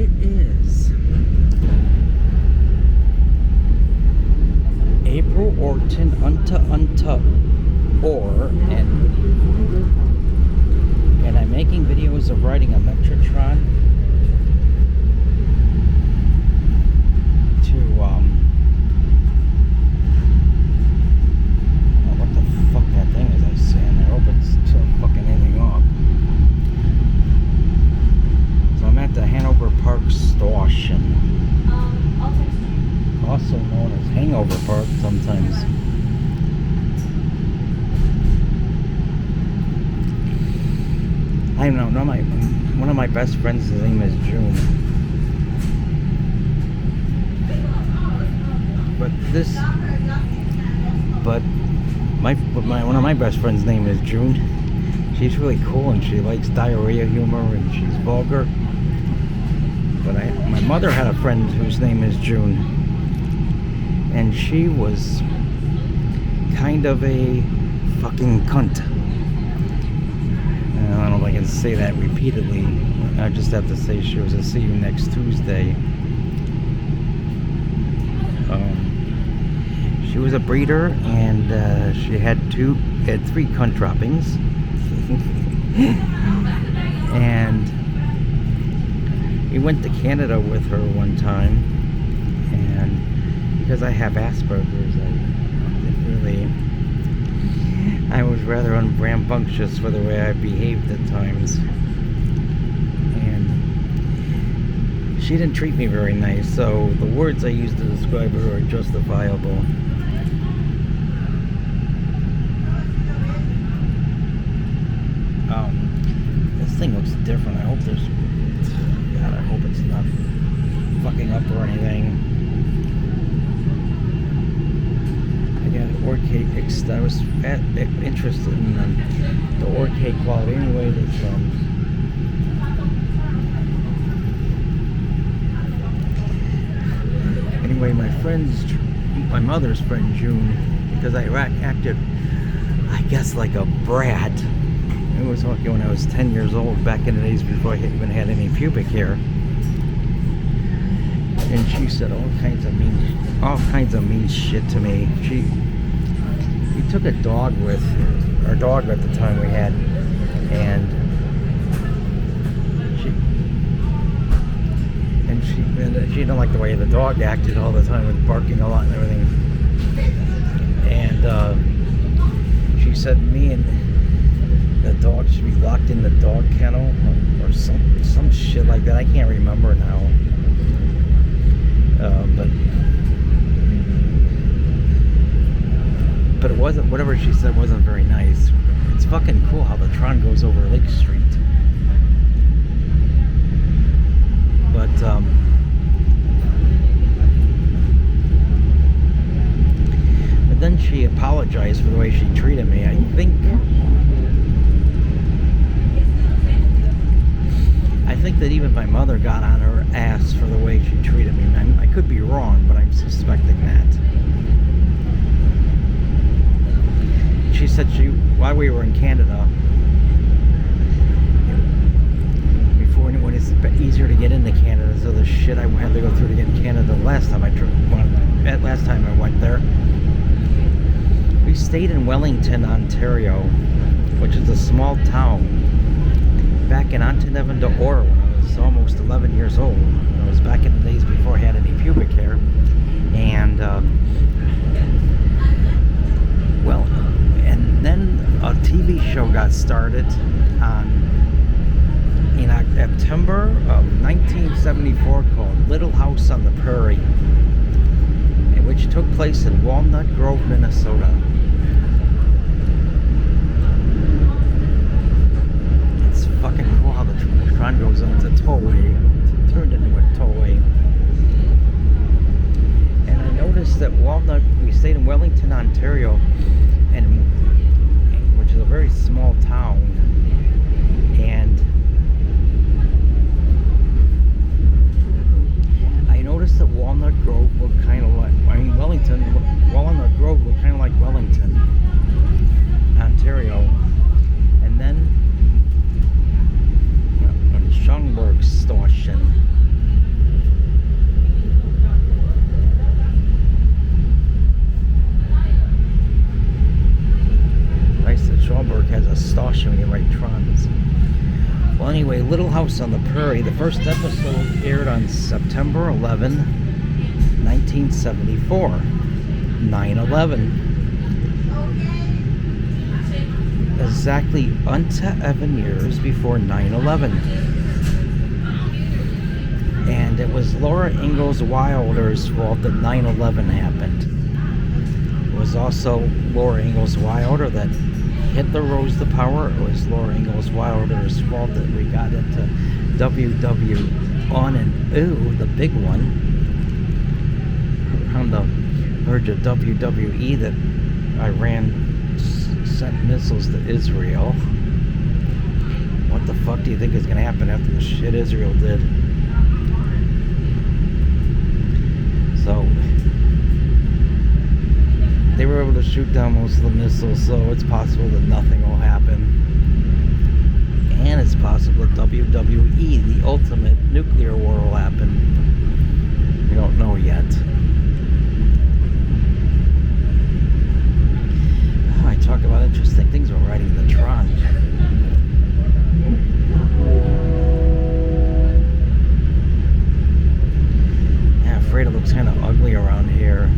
It is April Orton unta or and I'm making videos of riding a METRA Tron to what the fuck that thing is I see, and I hope it's fucking anything off. So I'm at the Hanover Park station, I'll text you. also known as Hangover Park sometimes. I don't know, one of my best friends, his name is Joon. One of my best friends' name is Joon. She's really cool and she likes diarrhea humor and she's vulgar. But my mother had a friend whose name is Joon, and she was kind of a fucking cunt. I don't know if I can say that repeatedly. I just have to say she was a see you next Tuesday. She was a breeder, and she had three cunt droppings. And we went to Canada with her one time, and because I have Asperger's, I was rather unrambunctious for the way I behaved at times, and she didn't treat me very nice, so the words I used to describe her are justifiable. This thing looks different. I hope it's not fucking up or anything. I was interested in the 4K quality anyway. Anyway, my mother's friend Joon, because I acted, I guess, like a brat. It was when I was 10 years old, back in the days before I even had any pubic hair. And she said all kinds of mean shit to me. We took a dog with our dog at the time we had, and she didn't like the way the dog acted all the time, with barking a lot and everything. And she said me and the dog should be locked in the dog kennel or some shit like that. I can't remember now. But it wasn't, whatever she said wasn't very nice. It's fucking cool how the Tron goes over Lake Street. But then she apologized for the way she treated me. I think that even my mother got on her ass for the way she treated me. I could be wrong, but I'm suspecting that. She said while we were in Canada, before anyone, it's easier to get into Canada, so the shit I had to go through to get in Canada last time I went there. We stayed in Wellington, Ontario, which is a small town, back in Ontario, when I was almost 11 years old. It was back in the days before I had any pubic hair. And and then a TV show got started in September of 1974 called Little House on the Prairie, which took place in Walnut Grove, Minnesota. It's fucking cool how the Tron goes into tollway, turned into a tollway. And I noticed that we stayed in Wellington, Ontario, which is a very small town, and I noticed that Walnut Grove looked kind of like, Walnut Grove looked kind of like Wellington, Ontario. And then when Schomburg station, House on the Prairie. The first episode aired on September 11, 1974. 9/11. Exactly 11 years before 9/11. And it was Laura Ingalls Wilder's fault that 9/11 happened. It was also Laura Ingalls Wilder that Hitler rose to power. It was Laura Ingalls Wilder's fault that we got into WW on and ooh, the big one. On the verge of WWE that Iran sent missiles to Israel. What the fuck do you think is going to happen after the shit Israel did? So they were able to shoot down most of the missiles, so it's possible that nothing will happen. And it's possible that WWE, the ultimate nuclear war, will happen. We don't know yet. Oh, I talk about interesting things when riding the Tron. Yeah, I'm afraid it looks kind of ugly around here.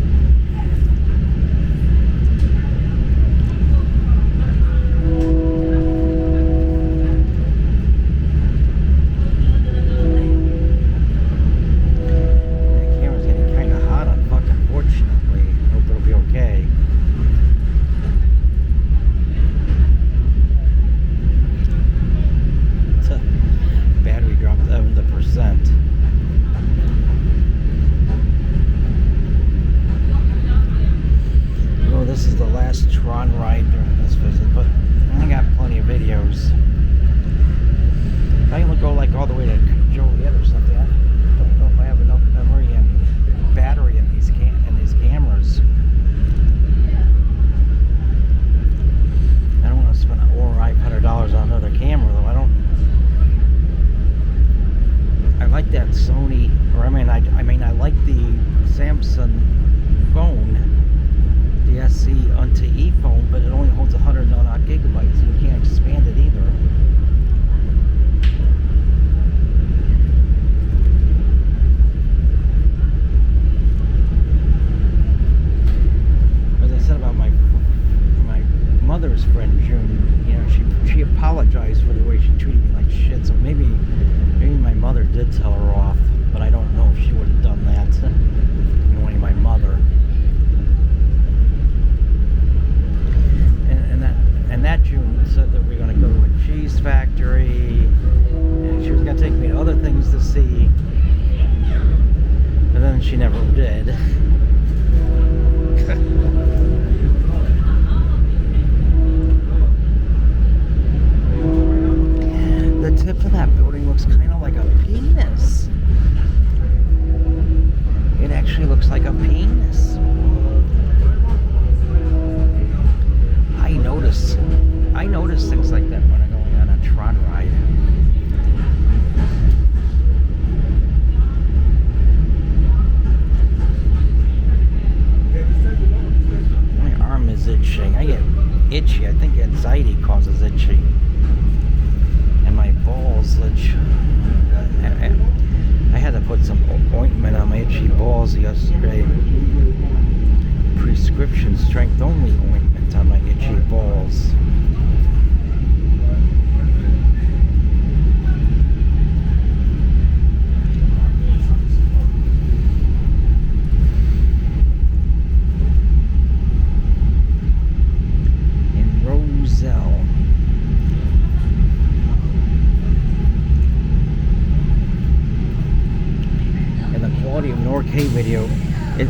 Video.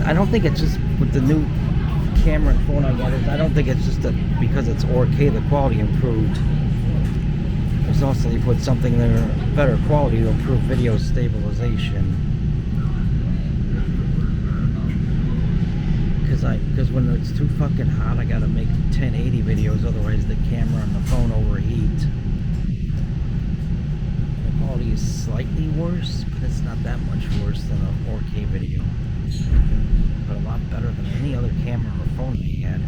I don't think it's just with the new camera and phone I got. I don't think it's just because it's 4K the quality improved. There's also they put something there better quality to improve video stabilization. Because when it's too fucking hot, I gotta make 1080 videos. Otherwise, the camera and the phone overheat. The quality is slightly worse, but it's not that much worse than a 4K video. But a lot better than any other camera or phone I had.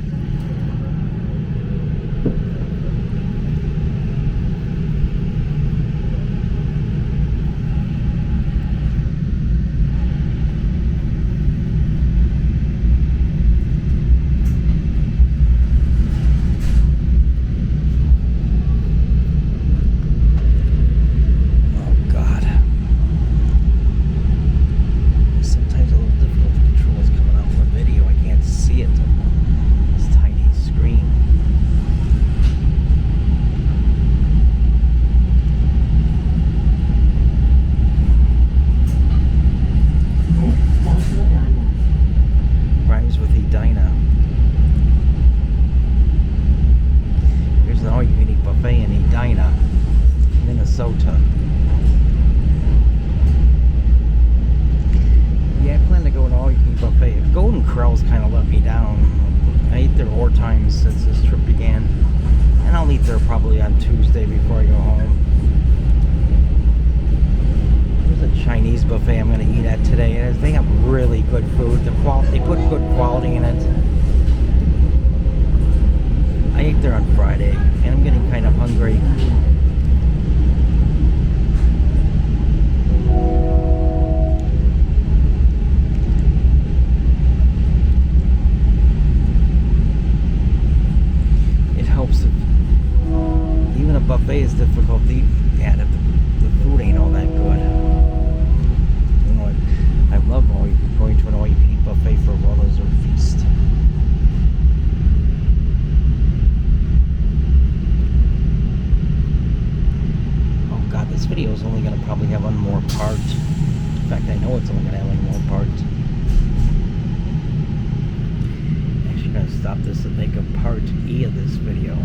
times since this trip began. And I'll eat there probably on Tuesday before I go home. There's a Chinese buffet I'm going to eat at today. And they have really good food. They put good quality in it. I ate there on Friday, and I'm getting kind of hungry. It helps if even a buffet is difficult to eat. Yeah, the food ain't all that good. You know, I love going to an all-you-can-eat buffet for a well-deserved feast. This video is only going to probably have one more part. In fact, I know it's only going to have one more part. I'm actually going to stop this and make a part E of this video.